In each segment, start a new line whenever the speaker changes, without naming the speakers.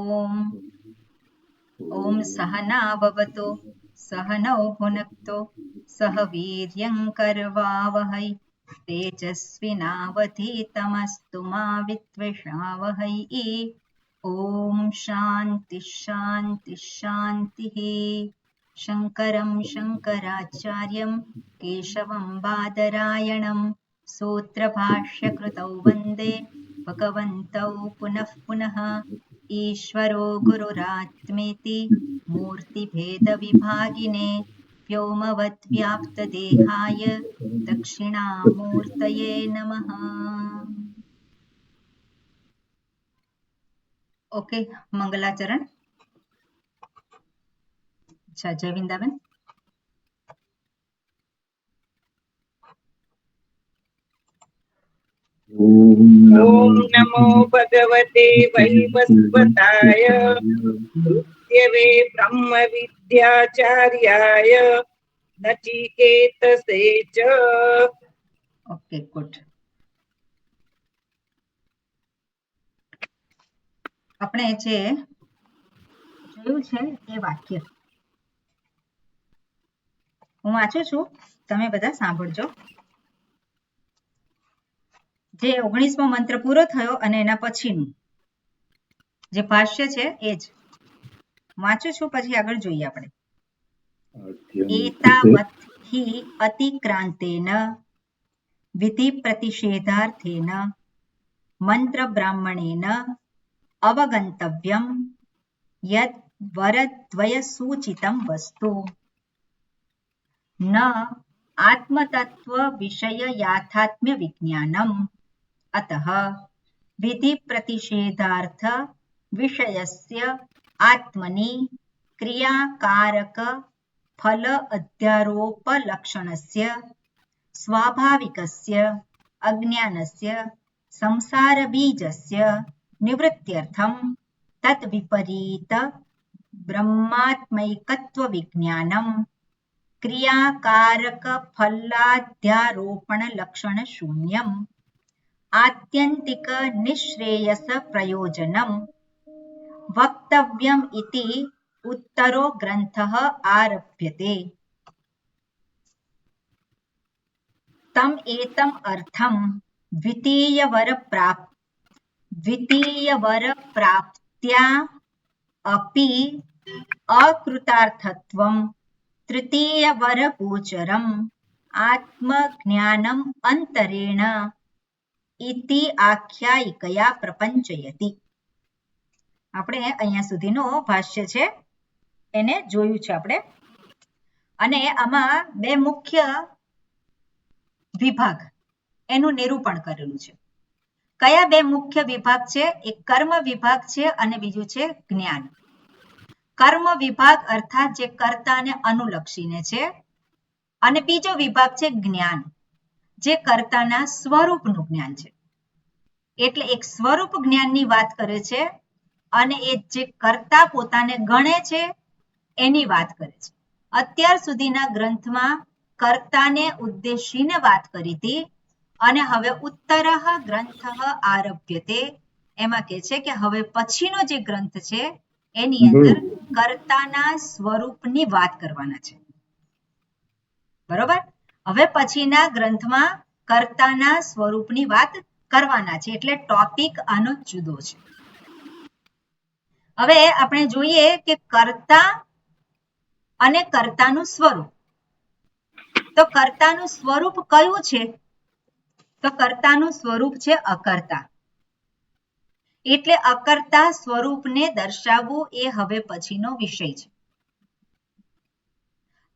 ॐ सहना भवतु सहनौ भुनक्तु सह वीर्यं करवावहै तेजस्विनावधीतमस्तु मा विद्विषावहै। ॐ शान्ति शान्ति शान्तिः। शङ्करं शङ्कराचार्यं केशवं बादरायणं सूत्रभाष्यकृतौ वन्दे भगवन्तौ पुनः पुनः। ईश्वरो गुरुरात्मेति मूर्तिभेदविभागिने व्योमवद्व्याप्तदेहाय दक्षिणामूर्तये नमः। ओके, मंगलाचरण। अच्छा, जयविंदाबेन।
ओम नमो भगवते वैवस्वताय ऋत्यवे ब्रह्म विद्याचार्याय नचिकेतसे च।
Okay, good. આપણે જે જોયું છે એ વાક્ય હું વાંચું છું, તમે બધા સાંભળજો. જે 19મો મંત્ર પૂરો થયો અને એના પછીનું જે ભાષ્ય છે એ જ વાંચું છું, પછી આગળ જોઈએ આપણે. એતાવત હિ અતિક્રાંતેન વિધિ પ્રતિષેધાર્થેન મંત્ર બ્રાહ્મણેન અવગંતવ્યમ યદ વરદ્વય સૂચિતમ વસ્તુ ન આત્મતત્વ વિષય યાથાત્મ્ય વિજ્ઞાનમ અતઃ વિધિ પ્રતિષેધાર્થ વિષયસ્ય આત્મનિ ક્રિયાકારક ફલ અધ્યારોપલક્ષણસ્ય સ્વાભાવિકસ્ય અજ્ઞાનસ્ય સંસાર બીજસ્ય નિવૃત્ત્યર્થમ તદ વિપરીત બ્રહ્માત્મૈકત્વ વિજ્ઞાનમ ક્રિયાકારક ફલાધ્યારોપણ લક્ષણ શૂન્યમ આત્યંતિક નિશ્રેયસ પ્રયોજનમ વક્તવ્યમ ઇતિ ઉત્તરો ગ્રંથઃ આરભ્યતે. તમ એતમ અર્થમ દ્વિતીયવર પ્રાપ્ત્યા અપિ અકૃતાર્થત્વમ તૃતીયવર ગોચરમ આત્મજ્ઞાનમ અંતરેણ ઇતિ આખ્યાયિકયા પ્રપંચયતિ. આપણે અહીંયા સુધીનો ભાષ્ય છે એને જોયું છે આપણે, અને આમાં બે મુખ્ય વિભાગ એનું નિરૂપણ કરેલું છે. કયા બે મુખ્ય વિભાગ છે? એક કર્મ વિભાગ છે અને બીજું છે જ્ઞાન. કર્મ વિભાગ અર્થાત જે કર્તાને અનુલક્ષીને છે, અને બીજો વિભાગ છે જ્ઞાન, જે કર્તાના સ્વરૂપનું જ્ઞાન છે. એટલે એક સ્વરૂપ જ્ઞાનની વાત કરે છે અને એ જે કર્તા પોતાને ગણે છે એની વાત કરે છે. અત્યાર સુધીના ગ્રંથમાં કર્તાને ઉદ્દેશીને વાત કરી હતી, અને હવે ઉત્તરઃ ગ્રંથઃ આરભ્યતે એમાં કહે છે કે હવે પછીનો જે ગ્રંથ છે એની અંદર કર્તાના સ્વરૂપની વાત કરવાના છે. બરોબર? હવે પછીના ગ્રંથમાં કર્તાના સ્વરૂપની વાત કરવાના છે, એટલે ટોપિક આનો જુદો છે. હવે આપણે જોઈએ કે કર્તા અને કર્તાનું સ્વરૂપ. તો કર્તાનું સ્વરૂપ કયું છે? તો કર્તાનું સ્વરૂપ છે અકર્તા. એટલે અકર્તા સ્વરૂપને દર્શાવવું એ હવે પછીનો વિષય છે.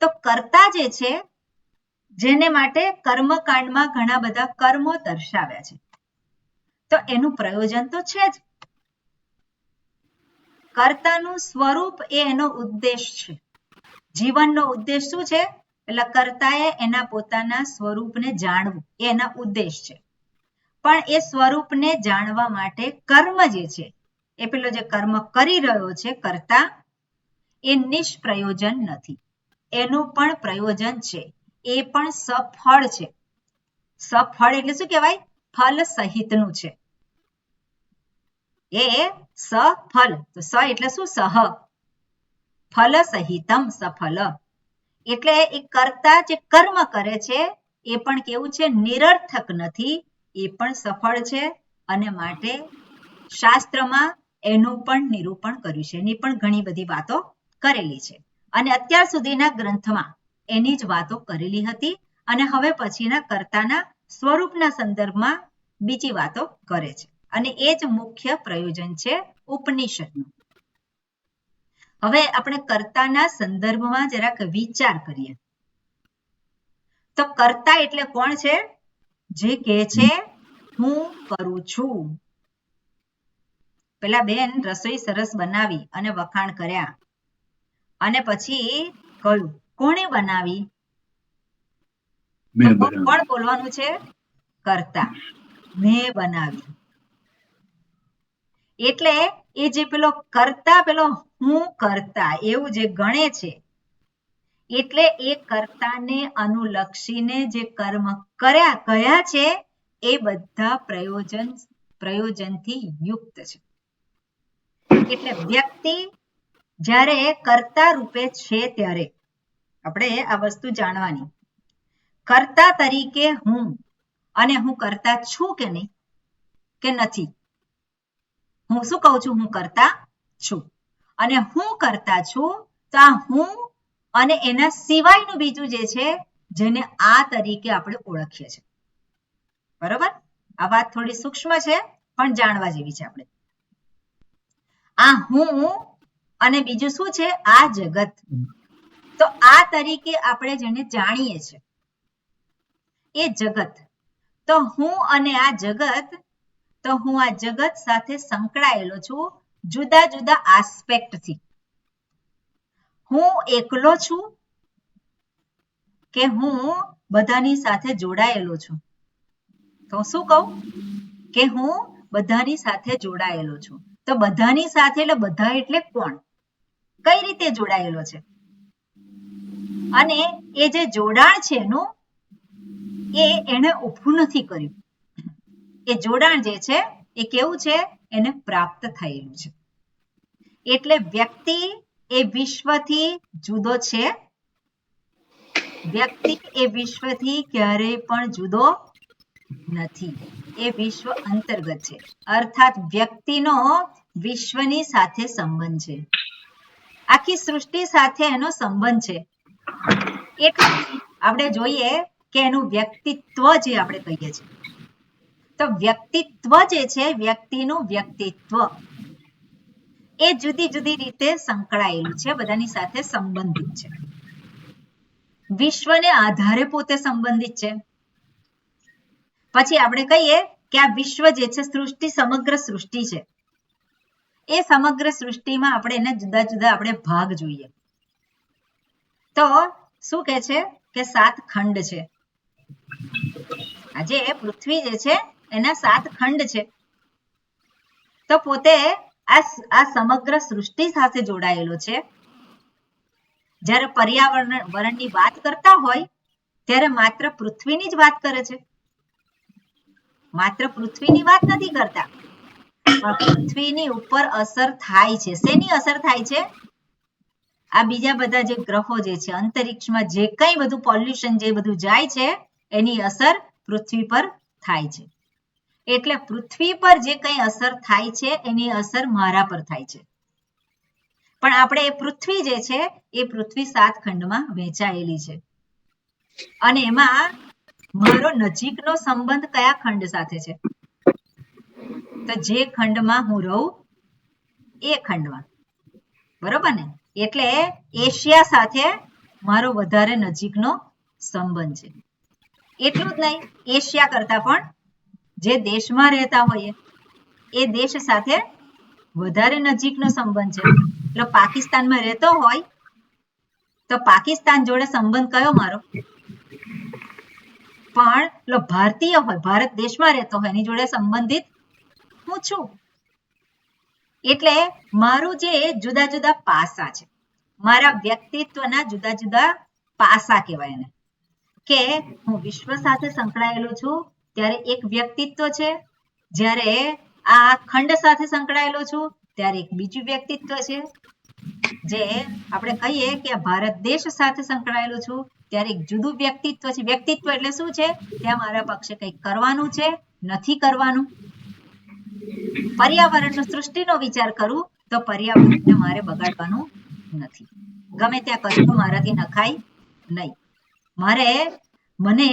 તો કર્તા જે છે, જેને માટે કર્મકાંડમાં ઘણા બધા કર્મો દર્શાવ્યા છે, તો એનું પ્રયોજન તો છે જ. કર્તાનું સ્વરૂપ એ એનો ઉદ્દેશ છે. જીવનનો ઉદ્દેશ શું છે? એટલે કર્તાએ એના પોતાના સ્વરૂપને જાણવું એ એના ઉદ્દેશ છે. પણ એ સ્વરૂપને જાણવા માટે કર્મ જે છે, એ પેલો જે કર્મ કરી રહ્યો છે કર્તા, એ નિષ્પ્રયોજન નથી. એનું પણ પ્રયોજન છે, એ પણ સફળ છે. સફળ એટલે શું કહેવાય? ફલ સહિતનું છે. એ સફલ. તો સ એટલે શું? સહ. ફલ સહિતમ, સફલ. એટલે એ કર્તા જે કર્મ કરે છે એ પણ કેવું છે? નિરર્થક નથી, એ પણ સફળ છે. અને માટે શાસ્ત્રમાં એનું પણ નિરૂપણ કર્યું છે, એની પણ ઘણી બધી વાતો કરેલી છે. અને અત્યાર સુધીના ગ્રંથમાં એની જ વાતો કરેલી હતી. અને હવે પછીના કર્તાના સ્વરૂપના સંદર્ભમાં બીજી વાતો કરે છે. અને એ જ મુખ્ય પ્રયોજન છે ઉપનિષદનું. હવે આપણે કર્તાના સંદર્ભમાં જરાક વિચાર કરીએ. તો કર્તા એટલે કોણ છે? જે કહે છે હું કરું છું. પેલા બેન રસોઈ સરસ બનાવી અને વખાણ કર્યા, અને પછી કહ્યું કોણે બનાવી? કોણ બોલવાનું છે? કર્તા. મેં બનાવી. એટલે એ જે પેલો કર્તા, પેલો હું કર્તા એવું જે ગણે છે, એટલે એ કર્તાને અનુલક્ષીને જે કર્મ કયા છે એ બધા પ્રયોજનથી યુક્ત છે. એટલે વ્યક્તિ જ્યારે કર્તા રૂપે છે ત્યારે આપણે આ વસ્તુ જાણવાની. કર્તા તરીકે હું, અને હું કર્તા છું કે નહીં કે નથી? હું શું કહું છું? હું કર્તા છું. અને હું કર્તા છું તો આ હું અને એના સિવાયનું બીજું જે છે જેને આ તરીકે આપણે ઓળખીએ છીએ. બરોબર? આ વાત થોડી સૂક્ષ્મ છે પણ જાણવા જેવી છે. આપણે આ હું અને બીજું શું છે? આ જગત. તો આ તરીકે આપણે જેને જાણીએ છીએ એ જગત. તો હું અને આ જગત, તો હું આ જગત સાથે સંકળાયેલો છું જુદા જુદા આસ્પેક્ટથી. હું એકલો છું કે હું બધાની સાથે જોડાયેલો છું? તો શું કહું કે હું બધાની સાથે જોડાયેલો છું. તો બધાની સાથે એટલે બધા એટલે કોણ? કઈ રીતે જોડાયેલો છે? અને એ જે જોડાણ છે એનું એને ઊભું નથી કર્યું. એ જોડાણ જે છે એ કેવું છે? એને પ્રાપ્ત થયેલું છે. એટલે વ્યક્તિ એ વિશ્વથી જુદો છે. વ્યક્તિ એ વિશ્વથી ક્યારેય પણ જુદો નથી. એ વિશ્વ અંતર્ગત છે. અર્થાત વ્યક્તિનો વિશ્વની સાથે સંબંધ છે. આખી સૃષ્ટિ સાથે એનો સંબંધ છે. એટલે આપણે જોઈએ કે એનું વ્યક્તિત્વ જે આપણે કહીએ છીએ, તો વ્યક્તિત્વ જે છે, વ્યક્તિનું વ્યક્તિત્વ એ જુદી જુદી રીતે સંકળાયેલું છે, બધાની સાથે સંબંધિત છે. વિશ્વને આધારે પોતે સંબંધિત છે. પછી આપણે કહીએ કે આ વિશ્વ જે છે, સૃષ્ટિ સમગ્ર સૃષ્ટિ છે. એ સમગ્ર સૃષ્ટિમાં આપણે એને જુદા જુદા આપણે ભાગ જોઈએ. તો શું કે છે કે 7 ખંડ છે. આજે પૃથ્વી જે છે એના 7 ખંડ છે. તો પોતે આ સમગ્ર સૃષ્ટિ સાથે જોડાયેલો છે. જ્યારે પર્યાવરણની વાત કરતા હોય ત્યારે માત્ર પૃથ્વીની જ વાત કરે છે. માત્ર પૃથ્વીની વાત નથી કરતા. પૃથ્વીની ઉપર અસર થાય છે. શેની અસર થાય છે? આ બીજા બધા જે ગ્રહો જે છે, અંતરિક્ષમાં જે કંઈ બધું પોલ્યુશન જે બધું જાય છે એની અસર પૃથ્વી પર થાય છે. એટલે પૃથ્વી પર જે કંઈ અસર થાય છે એની અસર મારા પર થાય છે. પણ આપણે એ પૃથ્વી જે છે એ પૃથ્વી 7 ખંડમાં વહેંચાયેલી છે. અને એમાં મારો નજીકનો સંબંધ કયા ખંડ સાથે છે? તો જે ખંડમાં હું રહું એ ખંડમાં. બરોબર ને? એટલે એશિયા સાથે મારો વધારે નજીકનો સંબંધ છે. એટલું જ નહીં, એશિયા કરતા પણ જે દેશમાં રહેતા હોઈએ એ દેશ સાથે વધારે નજીકનો સંબંધ છે. એટલે પાકિસ્તાનમાં રહેતો હોય તો પાકિસ્તાન જોડે સંબંધ કયો મારો? પણ પેલો ભારતીય હોય, ભારત દેશમાં રહેતો હોય, એની જોડે સંબંધિત હું છું. એટલે મારું જે જુદા જુદા પાસા છે, મારા વ્યક્તિત્વના જુદા જુદા પાસા કહેવાય એને. કે હું વિશ્વ સાથે સંકળાયેલો છું ત્યારે એક વ્યક્તિત્વ છે. જ્યારે આ ખંડ સાથે સંકળાયેલો છું ત્યારે એક બીજું વ્યક્તિત્વ છે. જે આપણે કહીએ કે ભારત દેશ સાથે સંકળાયેલો છું ત્યારે એક જુદું વ્યક્તિત્વ છે. વ્યક્તિત્વ એટલે શું છે? ત્યાં મારા પક્ષે કંઈક કરવાનું છે, નથી કરવાનું. પર્યાવરણનો, સૃષ્ટિનો વિચાર કરું તો પર્યાવરણને મારે બગાડવાનું નથી. ગમે ત્યાં કચરો મારાથી નખાય નહીં. મને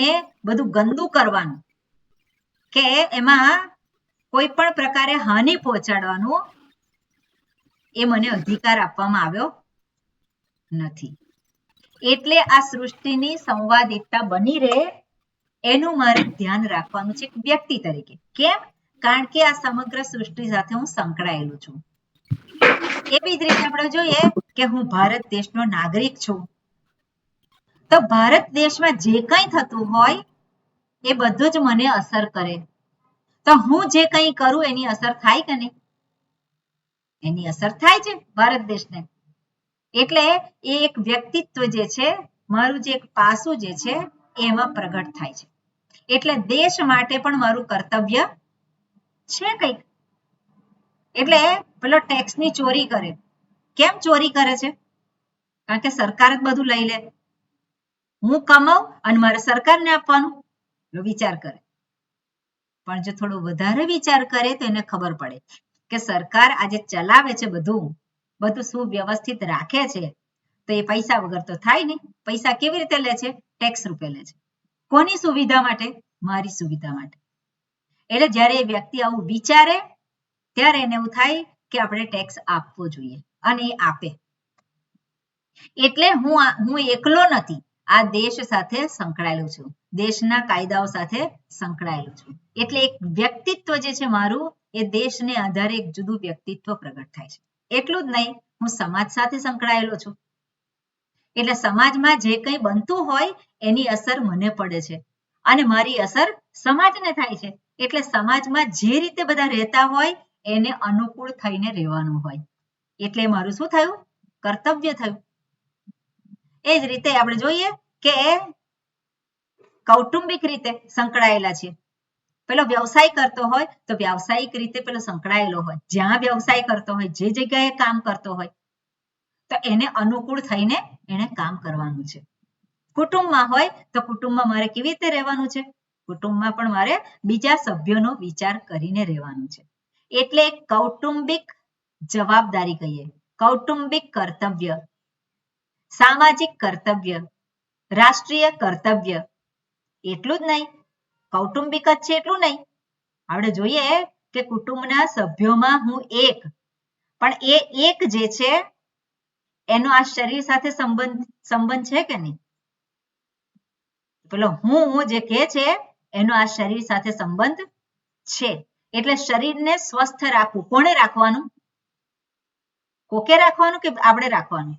બધું ગંદુ કરવાનું કે એમાં કોઈ પણ પ્રકારે હાનિ પહોંચાડવાનું એ મને અધિકાર આપવામાં આવ્યો નથી. એટલે આ સૃષ્ટિની સંવાદિતતા બની રહે એનું મારે ધ્યાન રાખવાનું છે વ્યક્તિ તરીકે. કેમ? કારણ કે આ સમગ્ર સૃષ્ટિ સાથે હું સંકળાયેલું છું. એવી જ રીતે આપણે જોઈએ કે હું ભારત દેશનો નાગરિક છું તો ભારત દેશમાં જે કંઈ થતું હોય એ બધું જ મને અસર કરે. તો હું જે કંઈ કરું એની અસર થાય કે નહીં? એની અસર થાય છે ભારત દેશને. એટલે એ એક વ્યક્તિત્વ જે છે, મારું જે એક પાસું જે છે એમાં પ્રગટ થાય છે. એટલે દેશ માટે પણ મારું કર્તવ્ય છે કંઈક. એટલે પેલો ટેક્સની ચોરી કરે. કેમ ચોરી કરે છે? કારણ કે સરકાર જ બધું લઈ લે. હું કમાઉં અને મારે સરકારને આપવાનું વિચાર કરે. પણ જો થોડો વધારે વિચાર કરે તો એને ખબર પડે કે સરકાર આજે ચલાવે છે બધું સુવ્યવસ્થિત રાખે છે તો એ પૈસા વગર તો થાય નહીં. પૈસા કેવી રીતે લે છે? ટેક્સ રૂપે લે છે. કોની સુવિધા માટે? મારી સુવિધા માટે. એટલે જ્યારે એ વ્યક્તિ આવું વિચારે ત્યારે એને એવું થાય કે આપણે ટેક્સ આપવો જોઈએ અને એ આપે. એટલે હું એકલો નથી, આ દેશ સાથે સંકળાયેલો છું, દેશના કાયદાઓ સાથે સંકળાયેલો છું. એટલે એક વ્યક્તિત્વ જે છે મારું એ દેશને આધારે એક જુદું વ્યક્તિત્વ પ્રગટ થાય છે. એટલું જ નહીં, હું સમાજ સાથે સંકળાયેલો છું. એટલે સમાજમાં જે કંઈ બનતું હોય એની અસર મને પડે છે અને મારી અસર સમાજને થાય છે. એટલે સમાજમાં જે રીતે બધા રહેતા હોય એને અનુકૂળ થઈને રહેવાનું હોય. એટલે મારું શું થયું? કર્તવ્ય થયું. એ જ રીતે આપણે જોઈએ કે કૌટુંબિક રીતે સંકળાયેલા છે. પેલો વ્યવસાય કરતો હોય તો વ્યવસાયિક રીતે પેલો સંકળાયેલો હોય. જ્યાં વ્યવસાય કરતો હોય, જે જગ્યાએ કામ કરતો હોય તો એને અનુકૂળ થઈને એને કામ કરવાનું છે. કુટુંબમાં હોય તો કુટુંબમાં મારે કેવી રીતે રહેવાનું છે? કુટુંબમાં પણ મારે બીજા સભ્યોનો વિચાર કરીને રહેવાનું છે. એટલે કૌટુંબિક જવાબદારી કહીએ, કૌટુંબિક કર્તવ્ય, સામાજિક કર્તવ્ય, રાષ્ટ્રીય કર્તવ્ય. એટલું જ નહીં, કૌટુંબિક જ છે એટલું નહીં. આપણે જોઈએ કે કુટુંબના સભ્યોમાં હું એક, પણ એ એક જે છે એનો આ શરીર સાથે સંબંધ છે કે નહીં? પેલો હું જે કહે છે એનો આ શરીર સાથે સંબંધ છે. એટલે શરીરને સ્વસ્થ રાખવું કોણે રાખવાનું? કોકે રાખવાનું કે આપણે રાખવાનું?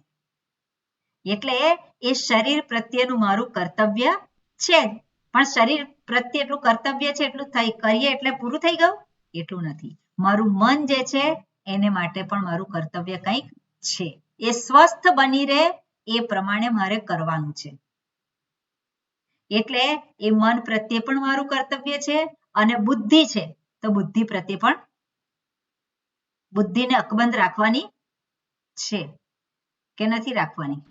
એટલે એ શરીર પ્રત્યેનું મારું કર્તવ્ય છે. પણ શરીર પ્રત્યે એટલું કર્તવ્ય છે એટલું કરીએ એટલે પૂરું થઈ ગયું? એટલું નથી. મારું મન જે છે એને માટે પણ મારું કર્તવ્ય કંઈક છે. એ સ્વસ્થ બની રહે એ પ્રમાણે મારે કરવાનું છે. એટલે એ મન પ્રત્યે પણ મારું કર્તવ્ય છે અને બુદ્ધિ છે તો બુદ્ધિ પ્રત્યે પણ બુદ્ધિને અકબંધ રાખવાની છે કે નથી રાખવાની?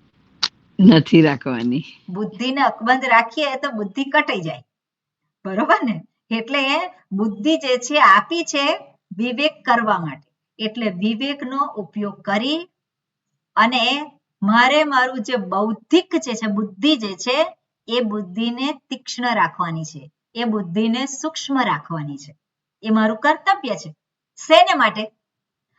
નથી રાખવાની.
બુદ્ધિને અકબંધ રાખીએ તો બુદ્ધિ કટાઈ જાય. બરોબર ને? એટલે બુદ્ધિ જે છે આપી છે વિવેક કરવા માટે. એટલે વિવેકનો ઉપયોગ કરી અને મારે મારું જે બૌદ્ધિક છે બુદ્ધિ જે છે એ બુદ્ધિને તીક્ષ્ણ રાખવાની છે. એ બુદ્ધિને સૂક્ષ્મ રાખવાની છે. એ મારું કર્તવ્ય છે. શેને માટે?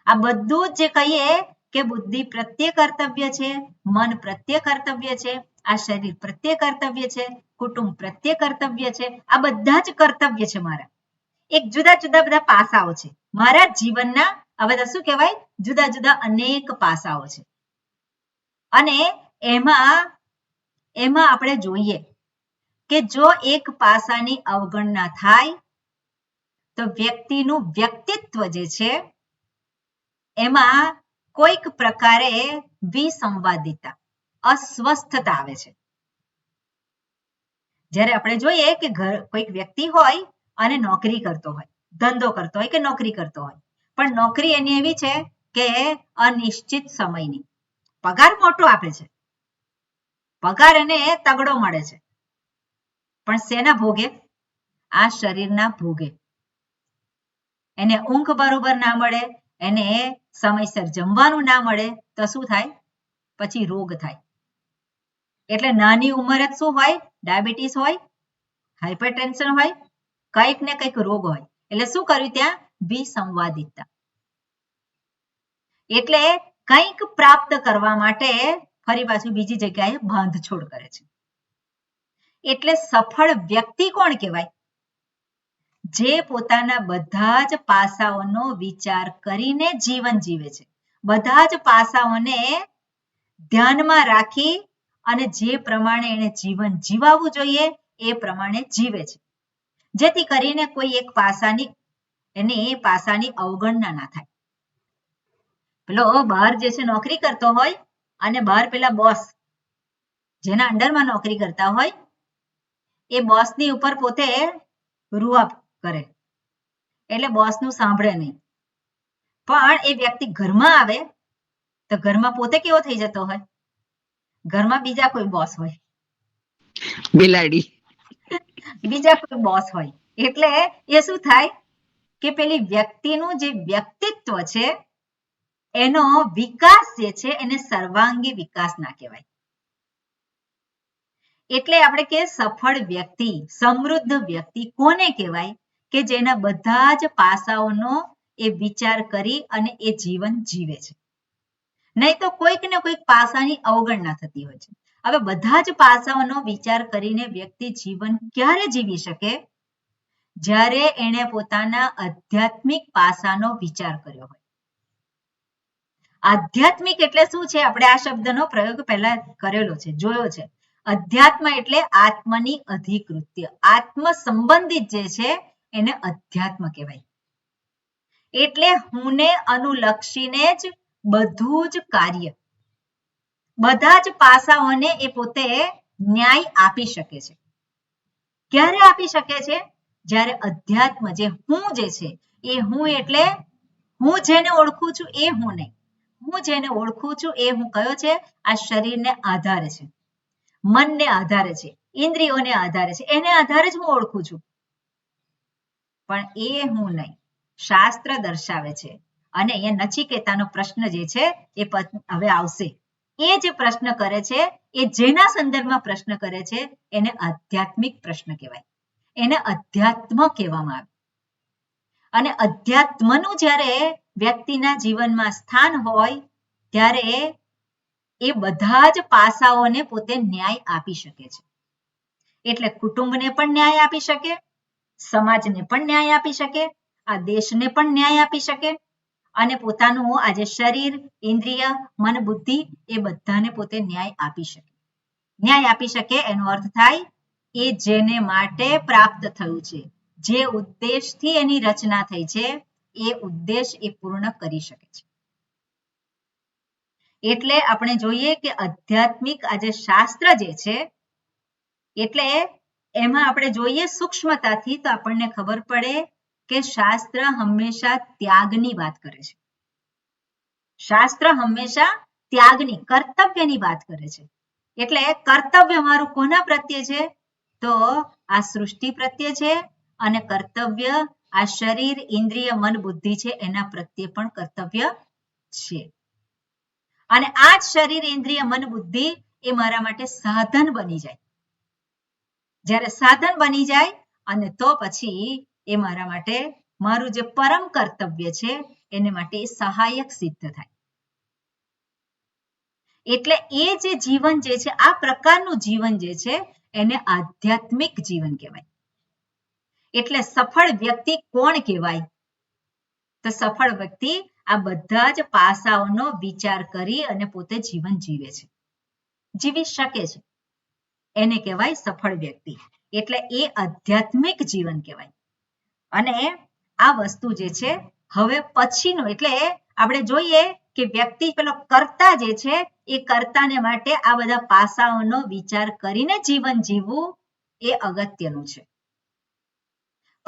આ બધું જ જે કહીએ કે બુદ્ધિ પ્રત્યે કર્તવ્ય છે, મન પ્રત્યે કર્તવ્ય છે, આ શરીર પ્રત્યે કર્તવ્ય છે, કુટુંબ પ્રત્યે કર્તવ્ય છે. આ બધા જ કર્તવ્ય છે મારા. એક જુદા જુદા બધા પાસાઓ છે મારા જીવનના. આ બધા શું કહેવાય? જુદા જુદા અનેક પાસાઓ છે. અને એમાં આપણે જોઈએ કે જો એક પાસાની અવગણના થાય તો વ્યક્તિનું વ્યક્તિત્વ જે છે એમાં કોઈક પ્રકારે વિસંવાદિતા, અસ્વસ્થતા આવે છે. જ્યારે આપણે જોઈએ કે કોઈક વ્યક્તિ હોય અને નોકરી કરતો હોય ધંધો કરતો હોય કે નોકરી કરતો હોય, પણ નોકરી એની એવી છે કે અનિશ્ચિત સમયની, પગાર મોટો આપે છે, પગાર એને તગડો મળે છે, પણ શેના ભોગે? આ શરીરના ભોગે. એને ઊંઘ બરોબર ના મળે, એને સમયસર જમવાનું ના મળે તો શું થાય? પછી રોગ થાય. એટલે નાની ઉંમરે શું હોય? ડાયાબિટીસ હોય, હાઇપરટેન્શન હોય, કંઈક ને કંઈક રોગ હોય. એટલે શું કર્યું ત્યાં? વિસંવાદિતતા. એટલે કંઈક પ્રાપ્ત કરવા માટે ફરી પાછું બીજી જગ્યાએ બાંધછોડ કરે છે. એટલે સફળ વ્યક્તિ કોણ કહેવાય? જે પોતાના બધા જ પાસાઓનો વિચાર કરીને જીવન જીવે છે, બધા જ પાસાઓને ધ્યાનમાં રાખી અને જે પ્રમાણે એને જીવન જીવવું જોઈએ એ પ્રમાણે જીવે છે, જેથી કરીને કોઈ એક પાસાની અવગણના ના થાય. પેલો બહાર જે છે નોકરી કરતો હોય અને બહાર પેલા બોસ જેના અંડરમાં નોકરી કરતા હોય એ બોસની ઉપર પોતે રૂઆબ કરે, એટલે બોસનું સાંભળે નહીં. પણ એ વ્યક્તિ ઘરમાં આવે તો ઘરમાં પોતે કેવો થઈ જતો હોય? ઘરમાં બીજા કોઈ બોસ હોય,
બિલાડી.
બીજા કોઈ બોસ હોય. એટલે એ શું થાય કે પેલી વ્યક્તિનું જે વ્યક્તિત્વ છે એનો વિકાસ જે છે એને સર્વાંગી વિકાસ ના કહેવાય. એટલે આપણે કે સફળ વ્યક્તિ, સમૃદ્ધ વ્યક્તિ કોને કહેવાય? કે જેના બધા જ પાસાઓનો એ વિચાર કરી અને એ જીવન જીવે છે. નહીં તો કોઈક ને કોઈક પાસાની અવગણના થતી હોય છે. હવે બધા જ પાસાઓનો વિચાર કરીને વ્યક્તિ જીવન ક્યારે જીવી શકે? જ્યારે એણે પોતાના આધ્યાત્મિક પાસાનો વિચાર કર્યો હોય. આધ્યાત્મિક એટલે શું છે? આપણે આ શબ્દનો પ્રયોગ પહેલા કરેલો છે, જોયો છે. અધ્યાત્મ એટલે આત્મની અધિકૃત્ય, આત્મ સંબંધિત જે છે એને અધ્યાત્મ કહેવાય. એટલે હુંને અનુલક્ષીને જ બધું જ કાર્ય, બધા જ પાસાઓને એ પોતે ન્યાય આપી શકે છે. ક્યારે આપી શકે છે? જ્યારે અધ્યાત્મ જે હું જે છે એ હું એટલે હું જેને ઓળખું છું એ હું નહીં. હું જેને ઓળખું છું એ હું કયો છે? આ શરીરને આધારે છે, મનને આધારે છે, ઇન્દ્રિયોને આધારે છે, એને આધારે જ હું ઓળખું છું. પણ એ હું નહીં. શાસ્ત્ર દર્શાવે છે અને અહીંયા નચિકેતાનો પ્રશ્ન જે છે એ હવે આવશે. એ જે પ્રશ્ન કરે છે એ જેના સંદર્ભમાં પ્રશ્ન કરે છે એને આધ્યાત્મિક પ્રશ્ન કહેવાય, એને અધ્યાત્મ કહેવામાં આવે. અને અધ્યાત્મનું જ્યારે વ્યક્તિના જીવનમાં સ્થાન હોય ત્યારે એ બધા જ પાસાઓને પોતે ન્યાય આપી શકે છે. એટલે કુટુંબને પણ ન્યાય આપી શકે, સમાજને પણ ન્યાય આપી શકે, આ દેશને પણ ન્યાય આપી શકે અને પોતાનું આ જે શરીર, ઇન્દ્રિય, મન, બુદ્ધિ એ બધાને પોતે ન્યાય આપી શકે. ન્યાય આપી શકે એનો અર્થ થાય એ જેને માટે પ્રાપ્ત થયું છે, જે ઉદ્દેશથી એની રચના થઈ છે એ ઉદ્દેશ એ પૂર્ણ કરી શકે છે. એટલે આપણે જોઈએ કે આધ્યાત્મિક આ જે શાસ્ત્ર જે છે એટલે એમાં આપણે જોઈએ સૂક્ષ્મતાથી તો આપણને ખબર પડે કે શાસ્ત્ર હંમેશા ત્યાગની વાત કરે છે. શાસ્ત્ર હંમેશા ત્યાગની, કર્તવ્યની વાત કરે છે. એટલે કર્તવ્ય મારું કોના પ્રત્યે છે? તો આ સૃષ્ટિ પ્રત્યે છે અને કર્તવ્ય આ શરીર, ઇન્દ્રિય, મન, બુદ્ધિ છે એના પ્રત્યે પણ કર્તવ્ય છે. અને આ જ શરીર, ઇન્દ્રિય, મન, બુદ્ધિ એ મારા માટે સાધન બની જાય. જ્યારે સાધન બની જાય અને તો પછી એ મારા માટે મારું જે પરમ કર્તવ્ય છે એને માટે સહાયક સિદ્ધ થાય. એટલે એ જે જીવન જે છે, આ પ્રકારનું જીવન જે છે એને આધ્યાત્મિક જીવન કહેવાય. એટલે સફળ વ્યક્તિ કોણ કહેવાય? તો સફળ વ્યક્તિ આ બધા જ પાસાઓનો વિચાર કરી અને પોતે જીવન જીવે છે, જીવી શકે છે, એને કહેવાય સફળ વ્યક્તિ. એટલે એ આધ્યાત્મિક જીવન કહેવાય. અને આ વસ્તુ જે છે હવે પછીનો, એટલે આપણે જોઈએ કે વ્યક્તિ પેલો કર્તા જે છે એ કર્તાને માટે આ બધા પાસાઓનો વિચાર કરીને જીવન જીવવું એ અગત્યનું છે.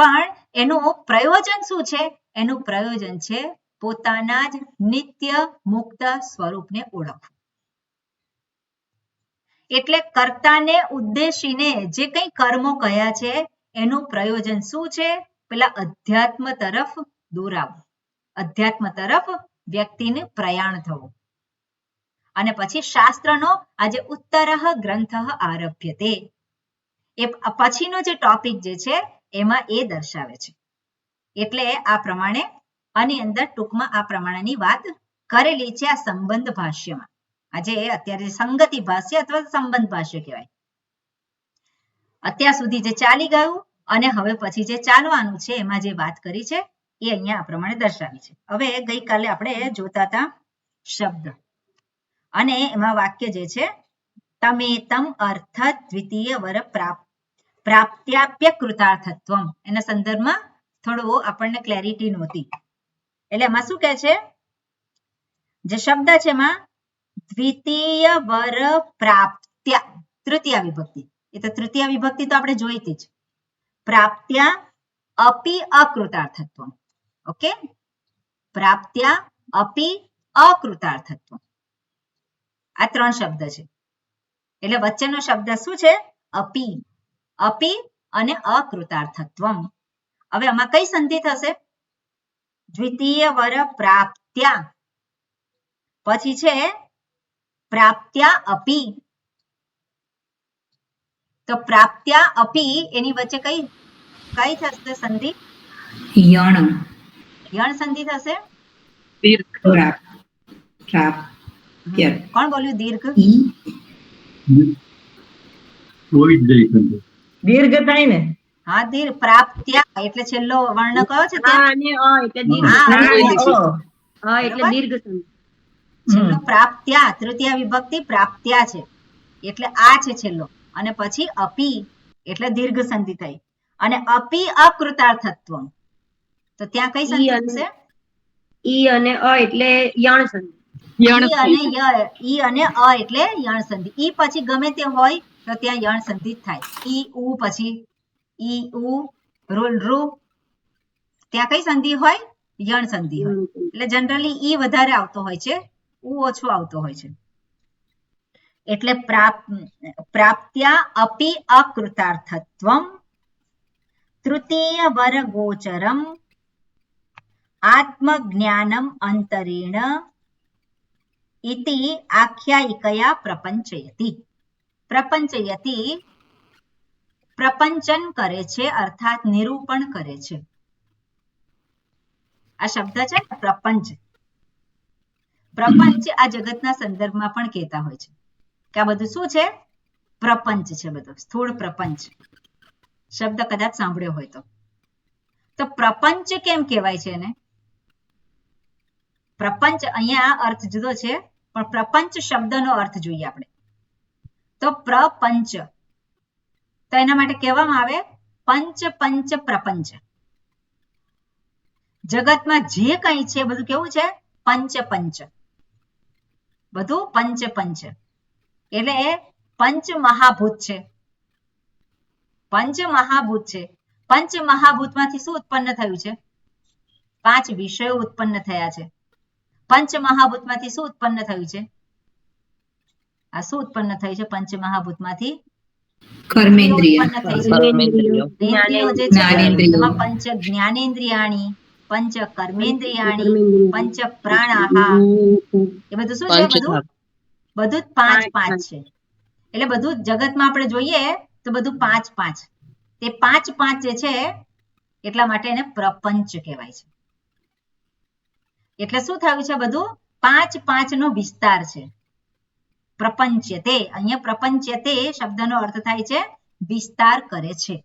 પણ એનું પ્રયોજન શું છે? એનું પ્રયોજન છે પોતાના જ નિત્ય મુક્ત સ્વરૂપને ઓળખવું. એટલે કર્તાને ઉદ્દેશીને જે કંઈ કર્મો કયા છે એનું પ્રયોજન શું છે? પેલા અધ્યાત્મ તરફ દોરાવવું, અધ્યાત્મ તરફ વ્યક્તિને પ્રયાણ થવું. અને પછી શાસ્ત્રનો આજે ઉત્તરઃ ગ્રંથઃ આરભ્યતે, એ પછીનો જે ટોપિક જે છે એમાં એ દર્શાવે છે. એટલે આ પ્રમાણે આની અંદર ટૂંકમાં આ પ્રમાણેની વાત કરેલી છે આ સંબંધ ભાષ્યમાં. આજે અત્યારે સંગતિ ભાષ્ય અથવા સંબંધ ભાષ્ય કહેવાય. અત્યાર સુધી જે ચાલી ગયું અને હવે પછી જે ચાલવાનું છે એમાં જે વાત કરી છે એ અહીંયા આ પ્રમાણે દર્શાવી છે. હવે ગઈકાલે આપણે જોતા હતા શબ્દ, અને એમાં વાક્ય જે છે તમેતમ અર્થ દ્વિતીય વર પ્રાપ્ત્યાપ્ય કૃતાર્થત્વમ, એના સંદર્ભમાં થોડું આપણને ક્લેરિટી નહોતી. એટલે એમાં શું કહે છે? જે શબ્દ છે એમાં દ્વિતીય વર પ્રાપ્ત્યા, તૃતીય વિભક્તિ, એ તો તૃતીય વિભક્તિ તો આપણે જોઈતી જ. પ્રાપ્ત્યા અપી અકૃતાર્થત્વમ. ઓકે, પ્રાપ્ત્યા અપી અકૃતાર્થત્વમ, આ ત્રણ શબ્દ છે. એટલે વચ્ચેનો શબ્દ શું છે? અપી, અપી અને અકૃતાર્થત્વમ. હવે આમાં કઈ સંધિ થશે? દ્વિતીય વર પ્રાપ્ત્યા, પછી છે પ્રાપ્ત્યા અપી. તો પ્રાપ્ત્યા અપી એની વચ્ચે કઈ કઈ થશે સંધિ?
યણ
યણ સંધિ થશે. કોણ બોલ્યું દીર્ઘ?
દીર્ઘ થાય ને?
હા, દીર્ઘ. પ્રાપ્ત્યા એટલે છેલ્લો વર્ણ કયો છે? છેલ્લો પ્રાપ્ત્યા, તૃતીય વિભક્તિ પ્રાપ્ત્યા છે એટલે આ છે છેલ્લો, અને પછી અપી એટલે દીર્ઘ સંધિ થઈ. અને અપી અકૃતાર્થત્વમ, તો ત્યાં કઈ સંધિ થશે?
ઈ અને અ એટલે યણ સંધિ.
ઈ અને અ એટલે યણ સંધિ. ઈ પછી ગમે તે હોય તો ત્યાં યણ સંધિ થાય. ઈ ઉ પછી ઈ ઉ રૂ, ત્યાં કઈ સંધિ હોય? યણ સંધિ હોય. એટલે જનરલી ઈ વધારે આવતો હોય છે, ઉ ઓછો આવતો હોય છે. એટલે પ્રાપ્ત્યા અપી અકૃતાર્થત્વમ તૃતીય વર ગોચરમ આત્મજ્ઞાનમ અંતરેણ ઇતિ આખ્યાયિકયા પ્રપંચયતિ. પ્રપંચયતિ પ્રપંચન કરે છે, અર્થાત નિરૂપણ કરે છે. આ શબ્દ છે પ્રપંચ. પ્રપંચ આ જગતના સંદર્ભમાં પણ કહેતા હોય છે કે આ બધું શું છે? પ્રપંચ છે. બધું સ્થૂળ પ્રપંચ શબ્દ કદાચ સાંભળ્યો હોય તો પ્રપંચ કેમ કહેવાય છે એને? પ્રપંચ અહીંયા અર્થ જુદો છે, પણ પ્રપંચ શબ્દનો અર્થ જોઈએ આપણે તો પ્રપંચ, તો એના માટે કહેવામાં આવે પંચ પંચ પ્રપંચ. જગતમાં જે કંઈ છે બધું કેવું છે? પંચ પંચ, બધું પંચ પંચ. એટલે પંચ મહાભૂત છે. પંચ મહાભૂત છે. પંચ મહાભૂતમાંથી શું ઉત્પન્ન થયું છે? 5 વિષયો ઉત્પન્ન થયા છે. પંચ મહાભૂતમાંથી શું ઉત્પન્ન થયું છે? આ શું ઉત્પન્ન થયું છે? પંચ મહાભૂતમાંથી
કર્મેન્દ્રિય,
ઇન્દ્રિયો જે છે એમાં પંચ જ્ઞાનેન્દ્રિયાણી, પંચ કર્મેન્દ્રિયાણી, પંચ પ્રાણાહા, એ બધું શું છે? બધું 5 છે. એટલે બધું જગતમાં આપણે જોઈએ તો બધું 5 તે 5 જે છે એટલા માટે એને પ્રપંચ કહેવાય છે. એટલે શું થયું છે? બધું 5 નો વિસ્તાર છે. પ્રપંચયતે, અહીંયા પ્રપંચયતે શબ્દનો અર્થ થાય છે વિસ્તાર કરે છે,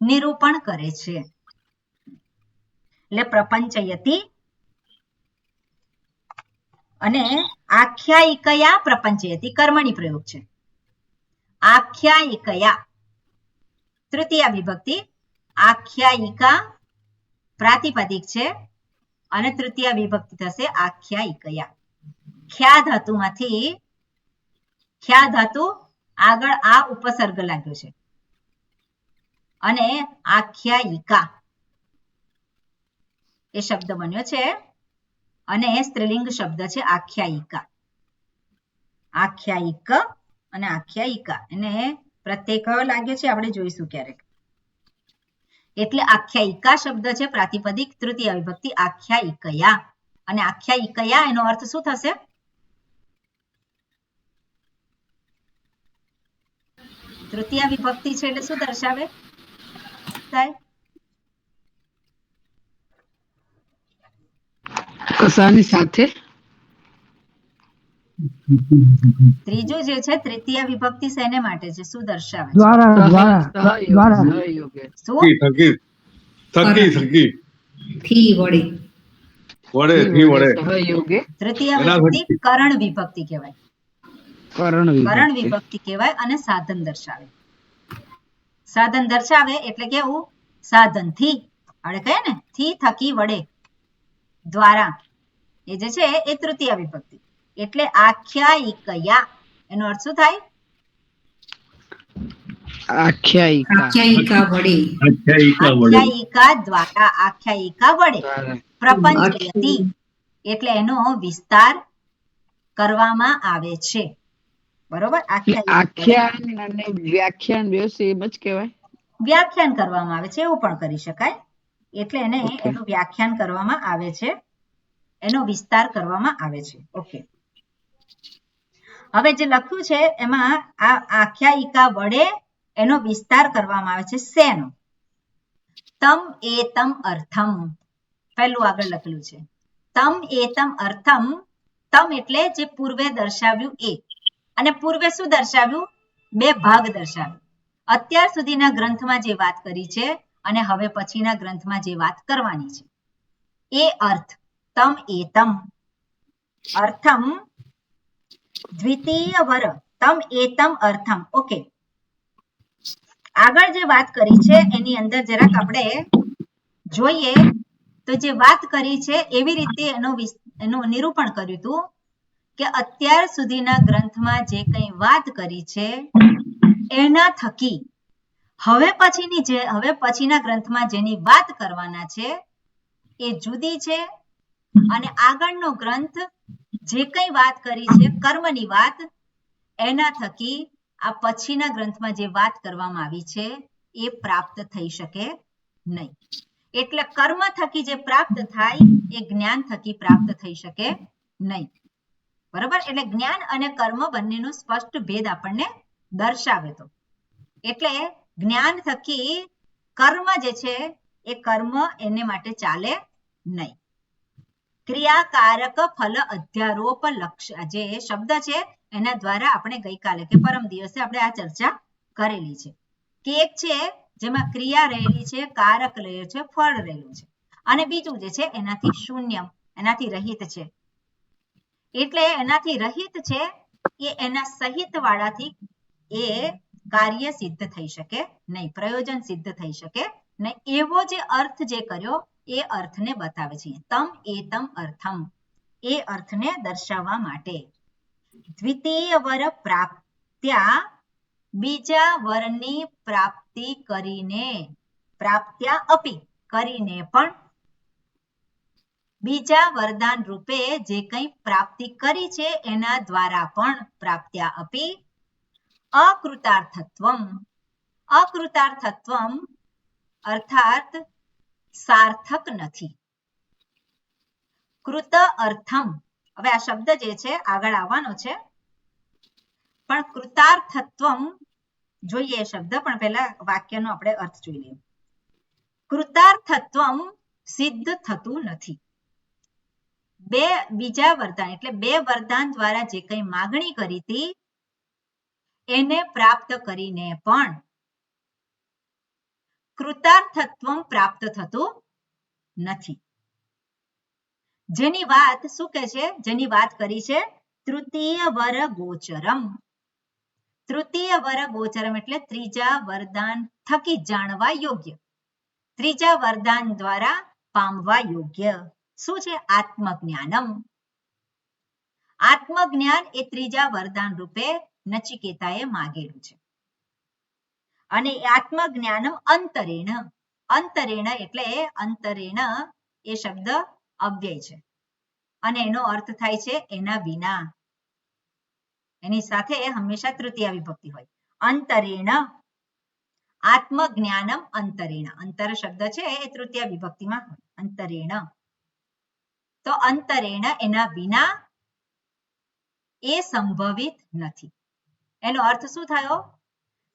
નિરૂપણ કરે છે. એટલે પ્રપંચયતિ. અને આખ્યાયિકયા પ્રપંચયતિ કર્મણી પ્રયોગ છે. આખ્યાયિકયા તૃતીય વિભક્તિ, આખ્યાયિકા પ્રાતિપદિક છે અને તૃતીય વિભક્તિ થશે આખ્યાયિકયા. ખ્યા ધાતુમાંથી, ખ્યા ધાતુ આગળ આ ઉપસર્ગ લાગ્યો છે અને આખ્યાયિકા એ શબ્દ બન્યો છે અને સ્ત્રીલિંગ શબ્દ છે આખ્યાયિકા. આખ્યાયિક અને આખ્યાયિકા એને પ્રત્યય કયો લાગ્યો છે આપણે જોઈશું ક્યારેક. એટલે આખ્યાયિકા શબ્દ છે પ્રાતિપદિક તૃતીય વિભક્તિ આખ્યાયિકયા, અને આખ્યાયિકયા એનો અર્થ શું થશે? તૃતીય વિભક્તિ છે એટલે શું દર્શાવે સાહેબ?
કસાની સાથે
ત્રીજું જે છે તૃતીય વિભક્તિ શેને માટે છે, શું દર્શાવે છે?
સહયોગે.
શું?
થી વડે.
સહયોગે.
તૃતીય વિભક્તિ કરણ વિભક્તિ કહેવાય.
કરણ
કરણ
વિભક્તિ.
વિભક્તિ કહેવાય અને સાધન દર્શાવે. સાધન દર્શાવે એટલે કેવું? સાધનથી આપણે કહીએ ને થી, થકી, વડે, દ્વારા, એ જે છે એ તૃતીય વિભક્તિ. એટલે આખ્યાયિકયા એનો અર્થ શું થાય?
આખ્યાયિકા.
આખ્યાયિકા વડે.
આખ્યાયિકા દ્વારા, આખ્યાયિકા વડે.
દ્વારા.
પ્રપંચયતિ એટલે એનો વિસ્તાર કરવામાં આવે છે. બરોબર?
આખ્યાન અને વ્યાખ્યાન બે સેમ જ કહેવાય.
વ્યાખ્યાન કરવામાં આવે છે એવું પણ કરી શકાય. એટલે એને એનું વ્યાખ્યાન કરવામાં આવે છે, એનો વિસ્તાર કરવામાં આવે છે. ઓકે, હવે જે લખ્યું છે એમાં આ આખ્યાયિકા વડે એનો વિસ્તાર કરવામાં આવે છે. શેનો? તમ એતમ અર્થમ. પહેલું આગળ લખેલું છે તમ એતમ અર્થમ. તમ એટલે જે પૂર્વે દર્શાવ્યું એ, અને પૂર્વે શું દર્શાવ્યું? બે ભાગ દર્શાવ્યું. અત્યાર સુધીના ગ્રંથમાં જે વાત કરી છે અને હવે પછીના ગ્રંથમાં જે વાત કરવાની છે એ અર્થ. તમ એતમ અર્થમ દ્વિતીય વર. તમ એતમ અર્થમ. ઓકે, આગળ જે વાત કરી છે એની અંદર જરાક આપણે જોઈએ તો જે વાત કરી છે એવી રીતે એનું નિરૂપણ કર્યું હતું કે અત્યાર સુધીના ગ્રંથમાં જે કંઈ વાત કરી છે એના થકી હવે પછીના ગ્રંથમાં જેની વાત કરવાના છે એ જુદી છે, અને આગળનો ગ્રંથ જે કંઈ વાત કરી છે કર્મની વાત, એના થકી આ પછીના ગ્રંથમાં જે વાત કરવામાં આવી છે એ પ્રાપ્ત થઈ શકે નહીં. એટલે કર્મ થકી જે પ્રાપ્ત થાય એ જ્ઞાન થકી પ્રાપ્ત થઈ શકે નહીં. બરોબર? એટલે જ્ઞાન અને કર્મ બંનેનો સ્પષ્ટ ભેદ આપણને દર્શાવે તો. એટલે જ્ઞાન થકી કર્મ જે છે એ કર્મ એને માટે ચાલે નહીં. ક્રિયાકારક ફલ અધ્યારોપ લક્ષ્ય જે શબ્દ છે એના દ્વારા આપણે ગઈકાલે કે પરમ દિવસે આપણે આ ચર્ચા કરેલી છે કે એક છે જેમાં ક્રિયા રહેલી છે, કારક રહેલું છે, ફળ રહેલું છે, અને બીજું જે છે એનાથી શૂન્ય, એનાથી રહિત છે. એટલે એનાથી રહિત છે એ એના સહિત વાળાથી એ કાર્ય સિદ્ધ થઈ શકે નહીં, પ્રયોજન સિદ્ધ થઈ શકે નહીં. એવો જે અર્થ જે કર્યો એ અર્થને બતાવે છે. તમ એતમ અર્થમ, એ અર્થને દર્શાવવા માટે. દ્વિતીય વર પ્રાપ્ત્યા, બીજા વરની પ્રાપ્તિ કરીને, પ્રાપ્ત્યા અપી કરીને પણ, બીજા વરદાન રૂપે જે કંઈ પ્રાપ્તિ કરી છે એના દ્વારા પણ, પ્રાપ્ત્યા અપી અકૃતાર્થત્વમ. અકૃતાર્થત્વમ અર્થાત સાર્થક નથી. કૃત અર્થમ, હવે આ શબ્દ જે છે આગળ આવવાનો છે, પણ કૃતાર્થત્વમ જોઈએ શબ્દ, પણ પહેલા વાક્યનો આપણે અર્થ જોઈ લઈએ. કૃતાર્થત્વમ સિદ્ધ થતું નથી. બીજા વરદાન એટલે બે વરદાન દ્વારા જે કંઈ માગણી કરી હતી એને પ્રાપ્ત કરીને પણ કૃતાર્થત્વમ પ્રાપ્ત થતું નથી. જેની વાત શું કહે છે? જેની વાત કરી છે તૃતીય વર ગોચરમ. તૃતીય વર ગોચરમ એટલે ત્રીજા વરદાન થકી જાણવા યોગ્ય, ત્રીજા વરદાન દ્વારા પામવા યોગ્ય. શું છે? આત્મજ્ઞાનમ. આત્મજ્ઞાન એ ત્રીજા વરદાન રૂપે નચિકેતાએ માગેલું છે. અને આત્મજ્ઞાનમ અંતરેણ. અંતરેણ એટલે અંતરેણ એ શબ્દ અવ્યય છે અને એનો અર્થ થાય છે એના વિના. એની સાથે હંમેશા તૃતીય વિભક્તિ હોય. અંતરેણ આત્મજ્ઞાનમ અંતરેણ. અંતર શબ્દ છે એ તૃતીય વિભક્તિમાં હોય. અંતરેણ તો અંતરેણ એના વિના એ સંભવિત નથી. એનો અર્થ શું થયો?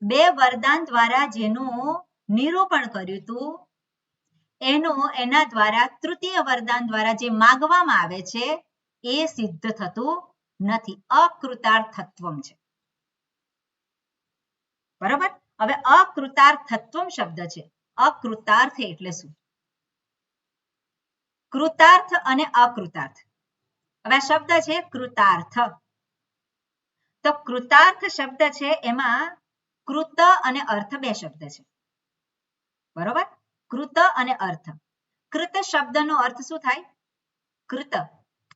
બે વરદાન દ્વારા જેનું નિરૂપણ કર્યું હતું એનું એના દ્વારા તૃતીય વરદાન દ્વારા જે માંગવામાં આવે છે એ સિદ્ધ થતું નથી. અકૃતાર્થત્વમ છે. બરાબર. હવે અકૃતાર્થત્વમ શબ્દ છે. અકૃતાર્થ એટલે શું? કૃતાર્થ અને અકૃતાર્થ. હવે આ શબ્દ છે કૃતાર્થ. તો કૃતાર્થ શબ્દ છે એમાં કૃત અને અર્થ બે શબ્દ છે. બરોબર. કૃત અને અર્થ. કૃત શબ્દનો અર્થ શું થાય? કૃત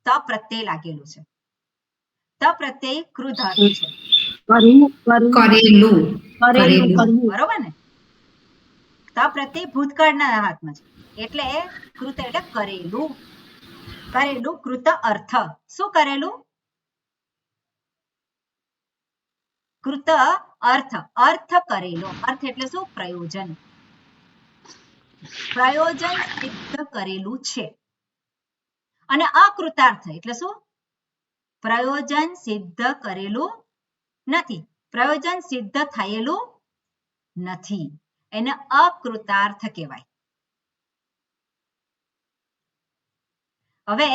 ત પ્રત્યય લાગેલું છે. ત પ્રત્યય કૃ ધાતુ છે.
કરેલું
બરોબર ને? ત પ્રત્યય ભૂતકાળના હાથમાં છે એટલે કૃત એટલે કરેલું. કરેલું કૃત અર્થ. શું કરેલું? કૃત અર્થ. અર્થ કરેલો. અર્થ એટલે શું? પ્રયોજન. પ્રયોજન સિદ્ધ કરેલું છે. અને અકૃતાર્થ એટલે શું? પ્રયોજન સિદ્ધ કરેલું નથી. પ્રયોજન સિદ્ધ થયેલું નથી. એને અકૃતાર્થ કહેવાય. હવે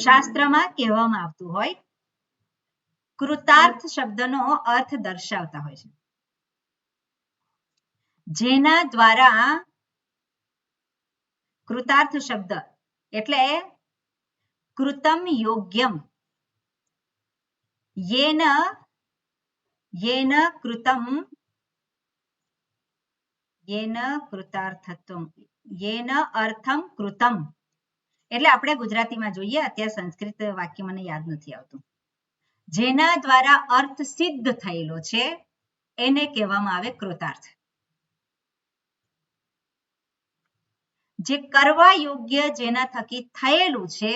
શાસ્ત્રમાં કહેવામાં આવતું હોય કૃતાર્થ શબ્દનો અર્થ દર્શાવતા હોય છે જેના દ્વારા કૃતાર્થ શબ્દ એટલે કૃતમ યોગ્યમ યેન કૃતમ યેન કૃતાર્થત્વમ યેન અર્થમ કૃતમ. એટલે આપણે ગુજરાતીમાં જોઈએ. અત્યારે સંસ્કૃત વાક્ય મને યાદ નથી આવતું. જેના દ્વારા અર્થ સિદ્ધ થયેલો છે એને કહેવામાં આવે કૃતાર્થ. જે કરવા યોગ્ય જેના થકી થયેલું છે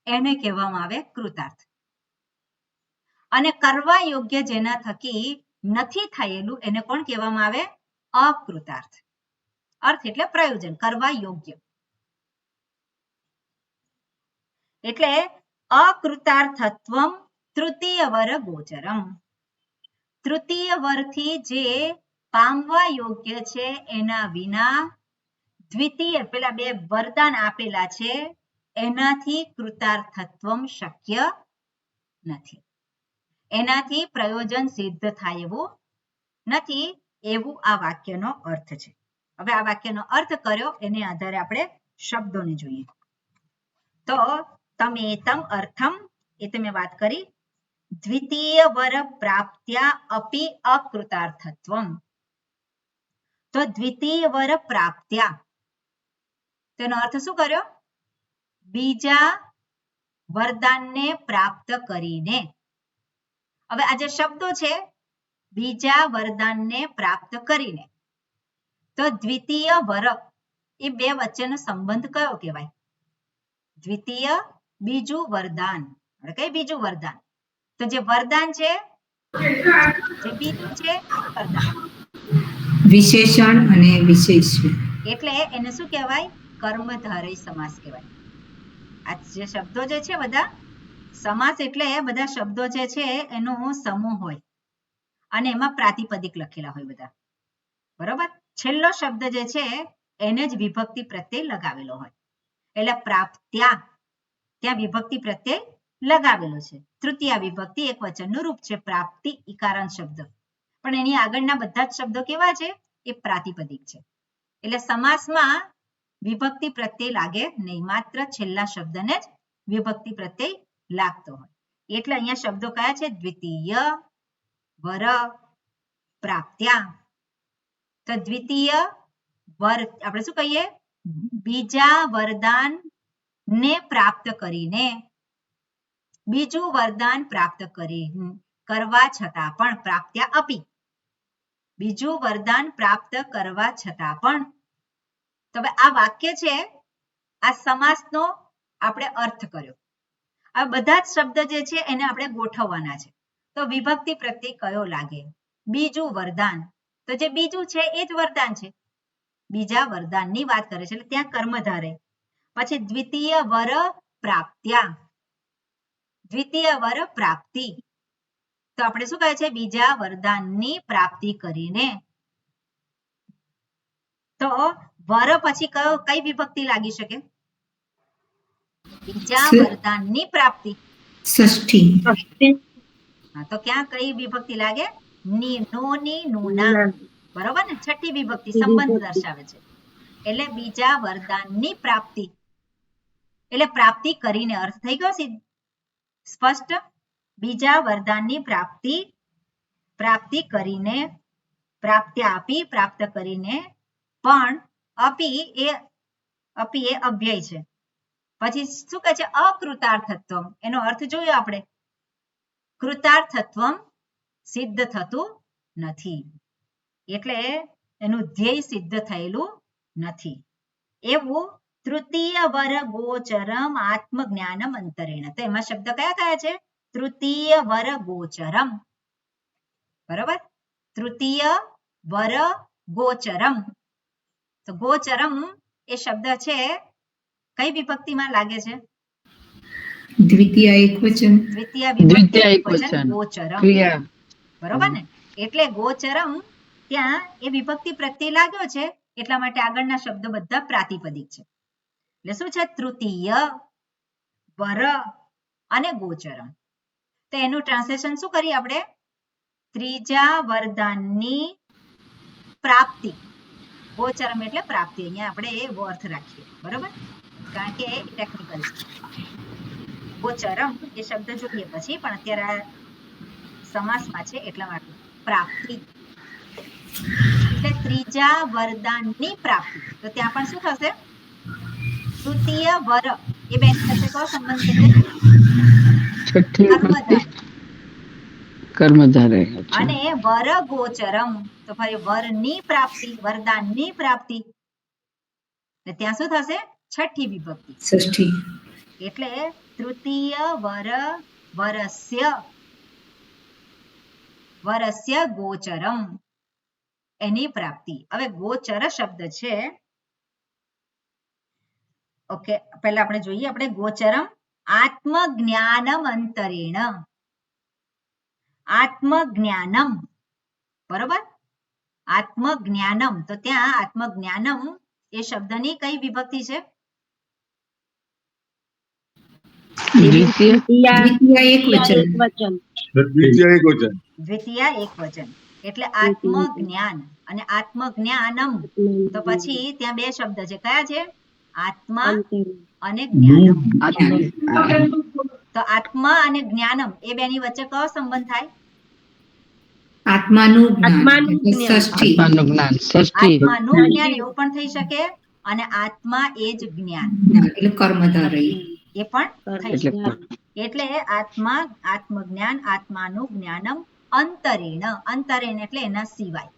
એને કહેવામાં આવે કૃતાર્થ. અને કરવા યોગ્ય જેના થકી નથી થયેલું એને કોણ કહેવામાં આવે? અકૃતાર્થ. અર્થ એટલે પ્રયોજન, કરવા યોગ્ય. એટલે અકૃતાર્થત્વમ તૃતીય વર ગોચરમ. તૃતીય વરથી જે પામવા યોગ્ય છે એના વિના દ્વિતીય પેલા બે વરદાન આપેલા છે એનાથી કૃતાર્થત્વમ શક્ય નથી. એનાથી પ્રયોજન સિદ્ધ થાય એવું નથી. એવું આ વાક્યનો અર્થ છે. હવે આ વાક્યનો અર્થ કર્યો એને આધારે આપણે શબ્દોને જોઈએ. તો તમેતમ અર્થમ એ તમે વાત કરી. દ્વિતીય વર પ્રાપ્ત્યા અપી અકૃતાર્થત્વમ. તો દ્વિતીય વર પ્રાપ્ત્યા તેનો અર્થ શું કર્યો? બીજા વરદાનને પ્રાપ્ત કરીને. હવે આ જે શબ્દો છે બીજા વરદાનને પ્રાપ્ત કરીને તો દ્વિતીય વર એ બે વચ્ચેનો સંબંધ કયો કહેવાય? દ્વિતીય બીજું વરદાન. કઈ બીજું વરદાન? તો જે વરદાન છે જે બીજું છે વરદાન.
વિશેષણ અને વિશેષણ.
એટલે એને શું કહેવાય? કર્મધારય સમાસ કહેવાય. આ જે શબ્દો જે છે બધા સમાસ એટલે બધા શબ્દો જે છે એનો સમૂહ હોય અને એમાં પ્રાતિપદિક લખેલા હોય બધા. બરોબર. છેલ્લો શબ્દ જે છે એને જ વિભક્તિ પ્રત્યય લગાવેલો હોય. એટલે પ્રાપ્ત્યા ત્યાં વિભક્તિ પ્રત્યય લગાવેલો છે. તૃતીય વિભક્તિ એક વચનનું રૂપ છે પ્રાપ્તિ ઈકારાંત શબ્દ. પણ એની આગળના બધા જ શબ્દો કેવા છે? એ પ્રાતિપદિક છે. એટલે સમાસમાં વિભક્તિ પ્રત્યય લાગે નહીં. માત્ર છેલ્લા શબ્દને જ વિભક્તિ પ્રત્યય લાગતો હોય. એટલે અહીંયા શબ્દો કયા છે? દ્વિતીય વર પ્રાપ્ત્યા. તો દ્વિતીય વર આપણે શું કહીએ? બીજા વરદાન ને પ્રાપ્ત કરીને. બીજું વરદાન પ્રાપ્ત કરવા છતાં પણ પ્રાપ્ત્યા અપી બીજું વરદાન પ્રાપ્ત કરવા છતાં પણ. તો હવે આ વાક્ય છે, આ સમાસનો આપણે અર્થ કર્યો. આ બધા જ શબ્દ જે છે એને આપણે ગોઠવવાના છે. તો વિભક્તિ પ્રત્યય કયો લાગે? બીજું વરદાન. તો જે બીજું છે એ જ વરદાન છે. બીજા વરદાનની વાત કરે છે એટલે ત્યાં કર્મધારય. પછી દ્વિતીય વર પ્રાપ્ત્યા, દ્વિતીય વર પ્રાપ્તિ. તો આપણે શું કહે છે? બીજા વરદાનની પ્રાપ્તિ કરીને. તો વર પછી કઈ વિભક્તિ લાગી શકે? બીજા વરદાનની પ્રાપ્તિ.
ષષ્ઠી.
હા, તો ક્યાં કઈ વિભક્તિ લાગે? ની, નો ની, નુના. બરોબર ને? છઠ્ઠી વિભક્તિ સંબંધ દર્શાવે છે. એટલે બીજા વરદાનની પ્રાપ્તિ, એટલે પ્રાપ્તિ કરીને. અર્થ થઈ ગયો સ્પષ્ટ? બીજા વરદાનની પ્રાપ્તિ, પ્રાપ્તિ કરીને, પ્રાપ્તિ આપી, પ્રાપ્ત કરીને. પણ અપી એ અવ્યય છે. પછી શું કહે છે? અકૃતાર્થત્વ. એનો અર્થ જોયો આપણે. કૃતાર્થત્વ સિદ્ધ થતું નથી, એટલે એનું ધ્યેય સિદ્ધ થયેલું નથી. એવું તૃતીય વર ગોચરમ આત્મજ્ઞાનમ અંતરેણ. તો એમાં શબ્દ કયા કયા છે? તૃતીય વર ગોચરમ. બરોબર? તૃતીય વર ગોચરમ. તો ગોચરમ એ શબ્દ છે કઈ વિભક્તિમાં લાગે છે?
દ્વિતીય એકવચન.
દ્વિતીય વિભક્તિ એકવચન
એકવચન.
ગોચરમ.
ક્રિયા.
બરોબર ને? એટલે ગોચરમ ત્યાં એ વિભક્તિ પ્રત્યય લાગ્યો છે, એટલા માટે આગળના શબ્દો બધા પ્રાતિપદિક છે. એટલે શું છે? તૃતીય વર અને ગોચરમ. તો એનું ટ્રાન્સલેશન શું કરીએ આપણે? ત્રીજા વરદાનની પ્રાપ્તિ. ગોચરમ એટલે પ્રાપ્તિ. અહીંયા આપણે એ અર્થ રાખીએ. બરોબર? કારણ કે ટેકનિકલ છે. ગોચરમ એ શબ્દ જોઈએ પછી, પણ અત્યારે સમાસમાં છે એટલા માટે પ્રાપ્તિ. એટલે ત્રીજા વરદાનની પ્રાપ્તિ. તો ત્યાં પણ શું થશે? તૃતીય વર એ બેની વચ્ચે કયો સંબંધ છે?
છઠ્ઠી વિભક્તિ
કર્મધારય.
કર્મધારય.
અને વર ગોચરમ તો ફરી વરની પ્રાપ્તિ, વરદાનની પ્રાપ્તિ. ત્યાં શું થશે? છઠ્ઠી વિભક્તિ.
ષષ્ઠી.
એટલે તૃતીય વર વરસ્ય ગોચરમ એની પ્રાપ્તિ. હવે ગોચર શબ્દ છે, ઓકે, પહેલા આપણે જોઈએ. આપણે ગોચરમ આત્મજ્ઞાનમ અંતરેણ. આત્મજ્ઞાનમ. બરોબર? આત્મજ્ઞાનમ. તો ત્યાં આત્મજ્ઞાનમ એ શબ્દની કઈ વિભક્તિ છે?
દ્વિતીય
એકવચન.
દ્વિતીય એકવચન. એટલે આત્મજ્ઞાન અને આત્મજ્ઞાનમ. તો પછી ત્યાં બે શબ્દ છે. કયા છે? આત્મા અને જ્ઞાનમ. તો આત્મા અને જ્ઞાનમ એ બેની વચ્ચે કયો સંબંધ થાય?
આત્માનું જ્ઞાન. ષષ્ઠી.
આત્માનું જ્ઞાન. ષષ્ઠી.
આત્માનું જ્ઞાન એવું પણ થઈ શકે, અને આત્મા એ જ જ્ઞાન
એટલે કર્મધારય.
એ પણ થઈ શકે.
એટલે
એટલે આત્મા, આત્મજ્ઞાન, આત્માનું જ્ઞાનમ અંતરેણ. અંતરેણ એટલે એના સિવાય.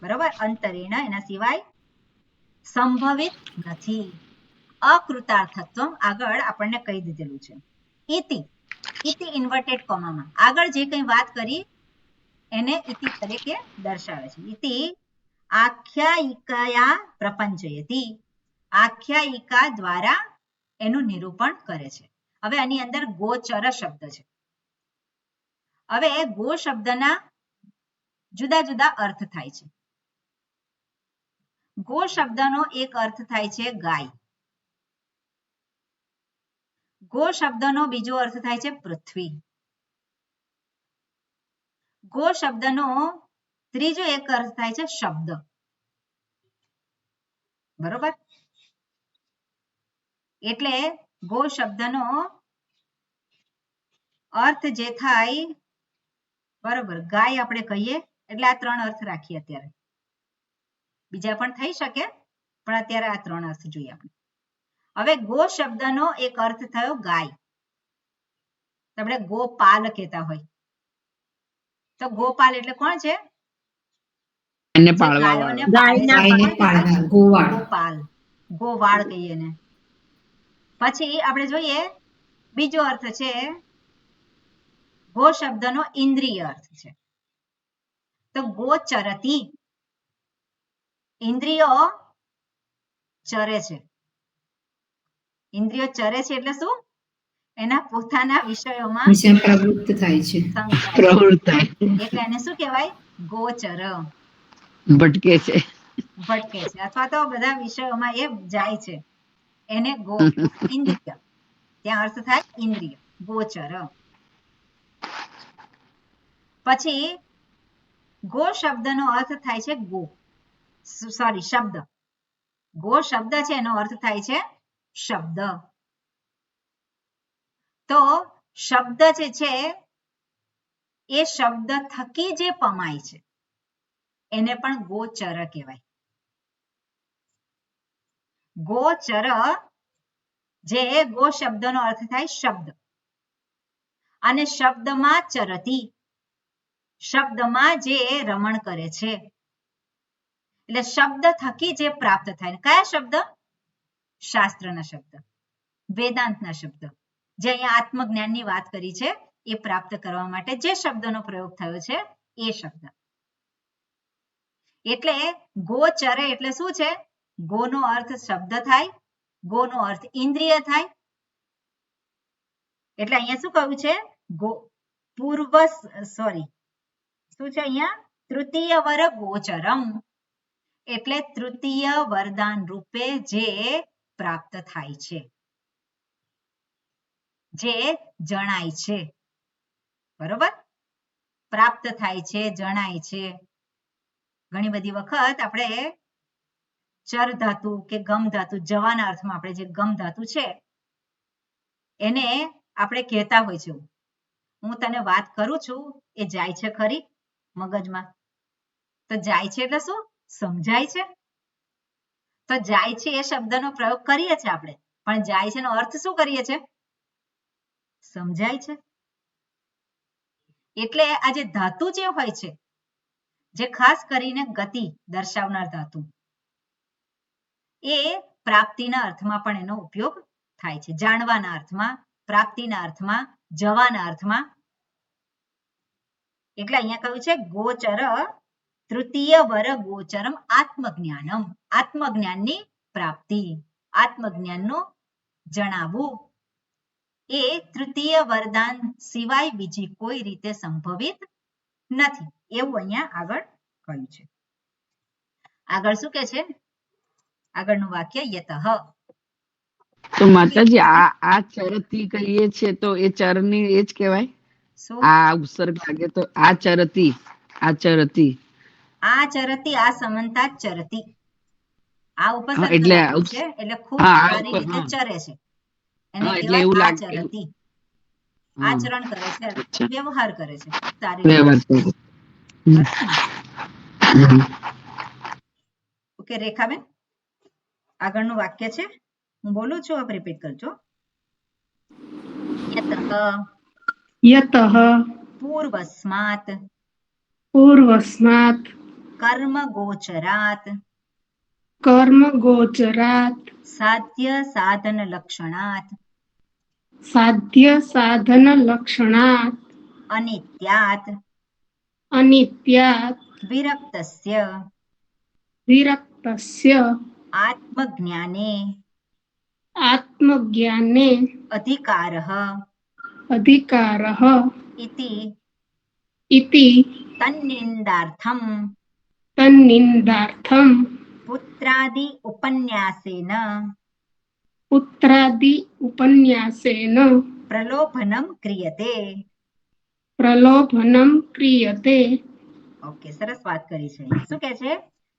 બરોબર? અંતરેણ એના સિવાય સંભવિત નથી. અકૃતાર્થત્વ આગળ આપણને કહી દીધેલું છે. ઇતિ, ઇતિ ઇન્વર્ટેડ કોમામાં આગળ જે કંઈ વાત કરી એને ઇતિ તરીકે દર્શાવે છે. ઇતિ આખ્યાયિકયા પ્રપંચયતિ. આખ્યાયિકા દ્વારા એનું નિરૂપણ કરે છે. હવે આની અંદર ગોચર શબ્દ છે. હવે ગો શબ્દના જુદા જુદા અર્થ થાય છે. ગો શબ્દનો એક અર્થ થાય છે ગાય. ગો શબ્દનો બીજો અર્થ થાય છે પૃથ્વી. ગો શબ્દનો ત્રીજો એક અર્થ થાય છે શબ્દ. બરોબર? એટલે ગો શબ્દનો અર્થ જે થાય, બરોબર, ગાય આપણે કહીએ એટલે આ ત્રણ અર્થ રાખીએ અત્યારે. બીજા પણ થઈ શકે, પણ અત્યારે આ ત્રણ અર્થ જોઈએ આપણે. હવે ગો શબ્દનો એક અર્થ થયો ગાય. આપણે ગોપાલ કહેતા હોય, તો ગોપાલ એટલે કોણ છે?
એને
જે
પાળવા
ગાયોને
વાળો.
પાળે છે
ગાયના
કોણ
ગાયને
કહેવાય?
પાળવા ગોવાળ.
ગોપાલ, ગોવાળ કહીએ એને. પછી આપણે જોઈએ બીજો અર્થ છે, ગો શબ્દનો ઇન્દ્રિય અર્થ છે. તો ગો ચરતી, ઇન્દ્રિયો ચરે છે. ઇન્દ્રિયો ચરે છે એટલે શું? એના પોતાના વિષયોમાં
વિષય પ્રવૃત્ત થાય છે.
સંકળાય છે.
પ્રવૃત્ત થાય છે,
એટલે એને શું કહેવાય? ગોચર,
ભટકે છે.
ભટકે છે અથવા તો બધા વિષયોમાં એ જાય છે, એને ગો ઇન્દ્રિય. ત્યાં અર્થ થાય ઇન્દ્રિય, ગોચર. પછી ગો શબ્દનો અર્થ થાય છે ગો, સોરી શબ્દ. ગો શબ્દ છે એનો અર્થ થાય છે શબ્દ. તો શબ્દ જે છે એ શબ્દ થકી જે પમાય છે એને પણ ગોચર કહેવાય. ગોચર, જે ગો શબ્દનો અર્થ થાય શબ્દ, અને શબ્દમાં ચરતી, શબ્દમાં જે રમણ કરે છે. એટલે શબ્દ થકી જે પ્રાપ્ત થાય. કયા શબ્દ? શાસ્ત્રના શબ્દ, વેદાંતના શબ્દ. જે અહીંયા આત્મજ્ઞાનની વાત કરી છે એ પ્રાપ્ત કરવા માટે જે શબ્દનો પ્રયોગ થયો છે એ શબ્દ. એટલે ગોચરે એટલે શું છે? ગોનો અર્થ શબ્દ થાય, ગોનો અર્થ ઇન્દ્રિય થાય. એટલે અહીંયા શું કહ્યું છે? ગો પૂર્વ, સોરી શું છે અહીંયા? તૃતીય વર ગોચરમ, એટલે તૃતીય વરદાન રૂપે જે પ્રાપ્ત થાય છે, જે જણાય છે. બરોબર? પ્રાપ્ત થાય છે, જણાય છે. ઘણી બધી વખત આપણે ચર ધાતુ કે ગમ ધાતુ, જવાના અર્થમાં આપણે જે ગમ ધાતુ છે એને આપણે કહેતા હોય છે, હું તને વાત કરું છું એ જાય છે ખરી મગજમાં? તો જાય છે એટલે શું? સમજાય છે. તો જાય છે એ શબ્દનો પ્રયોગ કરીએ છીએ આપણે, પણ જાય છે એનો અર્થ શું કરીએ છીએ? સમજાય છે. એટલે આ જે ધાતુ જે હોય છે, જે ખાસ કરીને ગતિ દર્શાવનાર ધાતુ, એ પ્રાપ્તિના અર્થમાં પણ એનો ઉપયોગ થાય છે. જાણવાના અર્થમાં, પ્રાપ્તિના અર્થમાં, જવાના અર્થમાં. એટલે અહીંયા કહ્યું છે ગોચર તૃતીય વર ગોચરમ આત્મજ્ઞાનમ, આત્મજ્ઞાનની પ્રાપ્તિ, આત્મજ્ઞાનનું જણાવવું એ તૃતીય વરદાન સિવાય બીજી કોઈ રીતે સંભવિત નથી, એવું અહીંયા આગળ કહ્યું છે. આગળ શું કે છે? આગળનું વાક્ય યતઃ.
તો માતાજી આ ચરતી કહીએ છીએ તો એ ચરની એ જ કહેવાય?
શું?
આ ઉપસર્ગ લાગે તો આ ચરતી, આ ચરતી.
આ ચરતી, આ સમંતા ચરતી. આ ઉપસર્ગ
એટલે
લાગ્યું છે એટલે ખૂબ
હા,
સારી રીતે ચરે છે. એને
એટલે
કહેવાય
એવું
આ
લાગે.
ચરતી.
હા.
આચરણ કરે છે,
અચ્છા.
વ્યવહાર કરે છે સારી રીતે.
વ્યવહાર કરે.
ઓકે રેખાબેન, આગળનું વાક્ય છે, હું બોલું છું, આપ રિપીટ કરજો. યતઃ
યતઃ
પૂર્વસ્માત
પૂર્વસ્માત
કર્મ ગોચરાત
કર્મ ગોચરાત
સાધ્ય સાધન લક્ષણાત
સાધ્ય સાધન લક્ષણાત
અનિત્યાત
અનિત્યાત
વિરક્તસ્ય
વિરક્તસ્ય
આત્મજ્ઞાને
આત્મજ્ઞાને
અધિકારઃ
અધિકારઃ
ઇતિ
ઇતિ
તન્નિંદાર્થમ
તન્નિંદાર્થમ
પુત્રાદિ ઉપન્યાસેન
પુત્રાદિ ઉપન્યાસેન
પ્રલોભનમ ક્રિયતે.
પ્રલોભનમ ક્રિયતે.
ઓકે, સરસ વાત કરી છે. શું કે છે?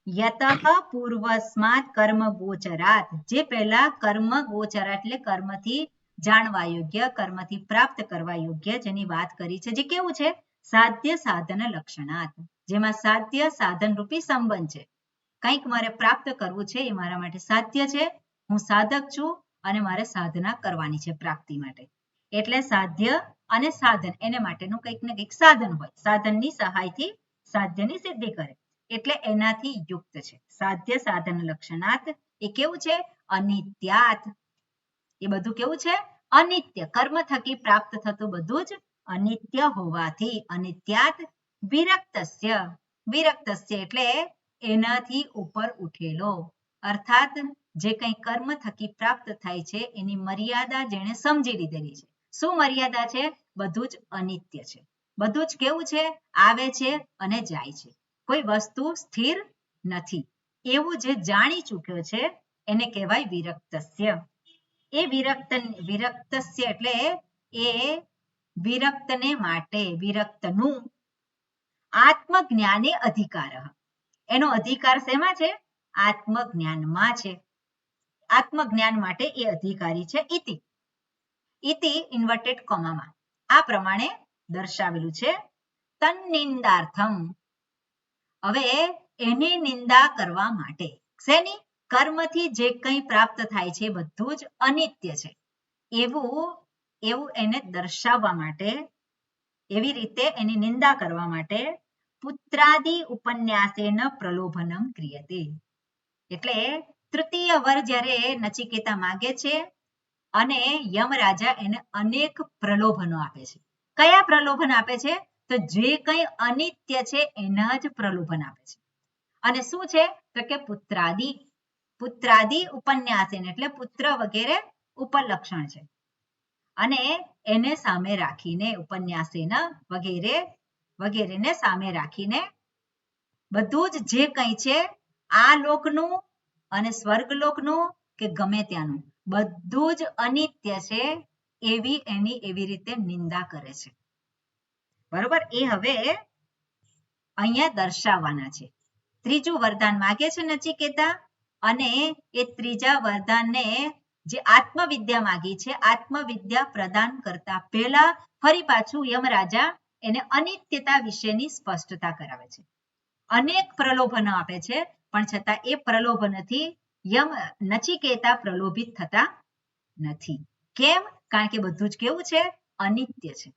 યતઃ પૂર્વસ્માત કર્મ ગોચરાત, જે પહેલા કર્મ ગોચરાત એટલે કર્મથી જાણવા યોગ્ય, કર્મથી પ્રાપ્ત કરવા યોગ્ય જેની વાત કરી છે, જે કેવું છે? સાધ્ય સાધન લક્ષણાત, જેમાં સાધ્ય સાધન રૂપી સંબંધ છે. કંઈક મારે પ્રાપ્ત કરવું છે, એ મારા માટે સાધ્ય છે, હું સાધક છું અને મારે સાધના કરવાની છે પ્રાપ્તિ માટે. એટલે સાધ્ય અને સાધન એને માટેનું કંઈક ને કંઈક સાધન હોય, સાધનની સહાયથી સાધ્યની સિદ્ધિ કરે. એટલે એનાથી યુક્ત છે. સાધ્ય સાધન લક્ષણાત એ કેવું છે? અનિત્યાત. એ બધું કેવું છે? અનિત્ય. કર્મ થકી પ્રાપ્ત થતું બધું જ અનિત્ય હોવાથી અનિત્યાત વિરક્તસ્ય. વિરક્તસ્ય એટલે એનાથી ઉપર ઉઠેલો, અર્થાત જે કંઈ કર્મ થકી પ્રાપ્ત થાય છે એની મર્યાદા જેણે સમજી લીધેલી છે. શું મર્યાદા છે? બધું જ અનિત્ય છે. બધું જ કેવું છે? આવે છે અને જાય છે. કોઈ વસ્તુ સ્થિર નથી. એવું જે જાણી ચૂક્યો છે એને કહેવાય વિરક્તસ્ય. એ વિરક્તસ્ય એટલે એ વિરક્તને માટે, વિરક્તનું આત્મજ્ઞાને અધિકાર. એનો અધિકાર શેમાં છે? આત્મજ્ઞાનમાં છે. આત્મજ્ઞાન માટે એ અધિકારી છે. ઇતિ ઇતિ ઇન્વર્ટેડ કોમામાં આ પ્રમાણે દર્શાવેલું છે. તન્નિંદાર્થમ. હવે એની નિંદા કરવા માટે. શેની? કર્મથી જે કંઈ પ્રાપ્ત થાય છે બધું જ અનિત્ય છે એવું એને દર્શાવવા માટે, એવી રીતે એની નિંદા કરવા માટે પુત્રાદિ ઉપન્યાસેન પ્રલોભનમ ક્રિયતે. એટલે તૃતીય વર જ્યારે નચિકેતા માગે છે અને યમરાજા એને અનેક પ્રલોભનો આપે છે. કયા પ્રલોભન આપે છે? તો જે કંઈ અનિત્ય છે એના જ પ્રલોભન આપે છે. અને શું છે? તો કે પુત્રાદિ ઉપન્યાસેન એટલે પુત્ર વગેરે ઉપલક્ષણ છે. અને એને સામે રાખીને ઉપન્યાસેન વગેરેને સામે રાખીને બધું જ જે કંઈ છે આ લોકનું અને સ્વર્ગલોકનું કે ગમે ત્યાંનું બધું જ અનિત્ય છે એવી રીતે નિંદા કરે છે. બરોબર? એ હવે અહીંયા દર્શાવવાના છે. ત્રીજું વરદાન માગે છે નચિકેતા અને એ ત્રીજા વરદાનને જે આત્મવિદ્યા માગી છે, આત્મવિદ્યા પ્રદાન કરતા પહેલા ફરી પાછું યમરાજા એને અનિત્યતા વિશેની સ્પષ્ટતા કરાવે છે. અનેક પ્રલોભનો આપે છે પણ છતાં એ પ્રલોભનથી નચિકેતા પ્રલોભિત થતા નથી. કેમ? કારણ કે બધું જ કેવું છે? અનિત્ય છે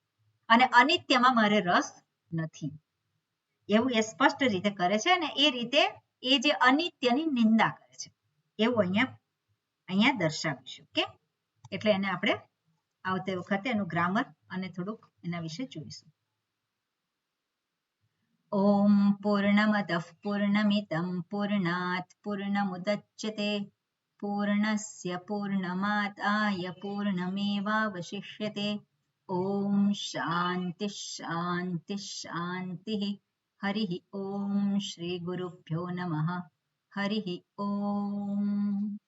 અને અનિત્યમાં મારે રસ નથી એવું એ સ્પષ્ટ રીતે કરે છે. અને એ રીતે એ જે અનિત્યની નિંદા કરે છે એવું અહીંયા દર્શાવીશું. ઓકે, એટલે એને આપણે આવતી વખતે એનું ગ્રામર અને થોડુંક એના વિશે જોઈશું. ઓમ પૂર્ણમદઃ પૂર્ણમિદં પૂર્ણાત પૂર્ણમુદચ્યતે પૂર્ણસ્ય પૂર્ણમાદાય પૂર્ણમેવાવશિષ્યતે. ઓમ શાંતિ શાંતિ શાંતિ. હરિ ઓમ શ્રી ગુરુભ્યો નમઃ. હરિ ઓમ.